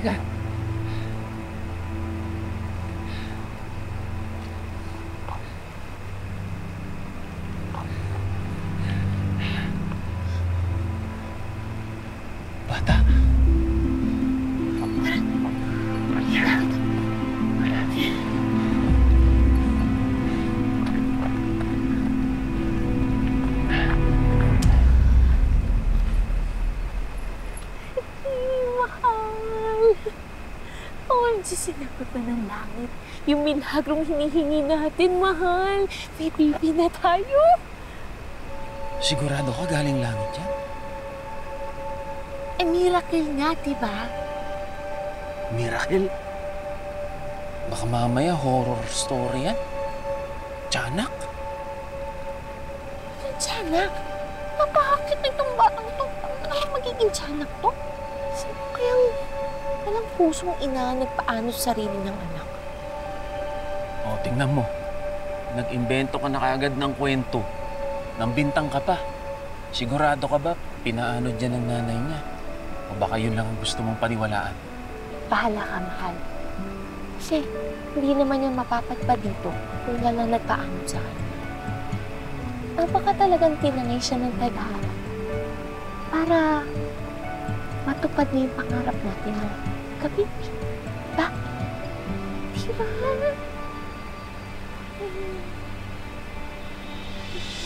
Halika. Bata. Sinagot na ng langit. Yung milagrong hinihingi natin, mahal. May baby na tayo. Sigurado ka galing langit yan? Eh, miracle nga, diba? Miracle? Baka mamaya horror story yan. Tiyanak? Tiyanak? Napakakit na itong batang to. Ano magiging tiyanak to? Sino kayang walang pusong ina nagpaano sa sarili ng anak? O, tingnan mo. Nag-imbento ka na kaagad ng kwento. Nambintang ka pa. Sigurado ka ba pinaano dyan ng nanay niya? O baka yun lang ang gusto mong paniwalaan? Bahala ka, mahal. Kasi hindi naman yan mapapatpa dito kung wala nagpaano sa kanya. Baka talagang tinangay siya ng tadhana para matupad na yung pangarap natin na kabibi. Ba? Diba?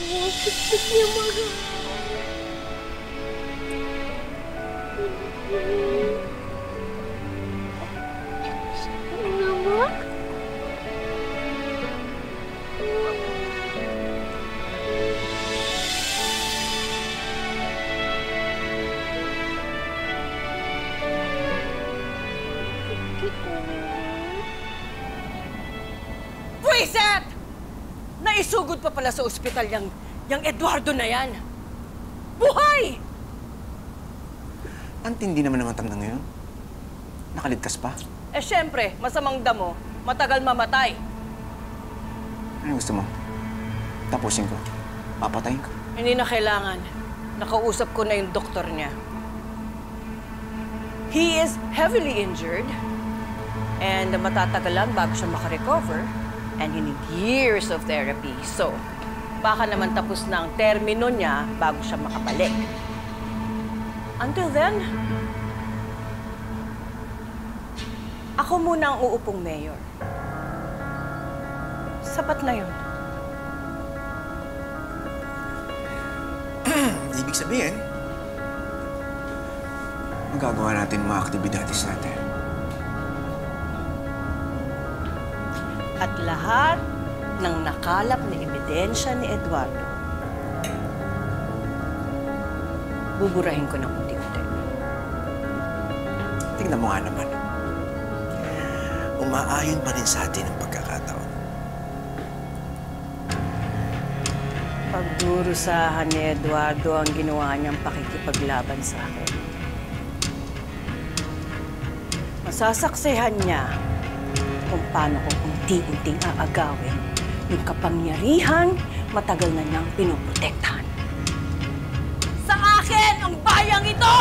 Oh, susut niya, mahal. Ano naman? Buisit! Naisugod pa pala sa ospital yang Eduardo na yan. Buhay! Ang tindi naman ng matanda ngayon. Nakaligtas pa. Eh, syempre, masamang damo, matagal mamatay. Ano gusto mo? Tapusin ko. Papatayin ko. Hindi na kailangan. Nakausap ko na yung doktor niya. He is heavily injured and matatagalan bago siya makarecover and he need years of therapy. So, baka naman tapos na ang termino niya bago siya makabalik. Until then, ako muna ang uupong mayor. Sapat na yun. Ibig sabihin, magagawa natin mga aktibidades natin. At lahat ng nakalap na ebidensya ni Eduardo, buburahin ko ng unti-unti. Tingnan mo nga naman. Umaayon pa rin sa atin ang pagkakataon. Pagdurusahan ni Eduardo ang ginawa niyang pakikipaglaban sa akin. Masasaksihan niya kung paano ko unti-unting aagawin yung kapangyarihan matagal na niyang pinoprotektahan. Sa akin ang bayang ito!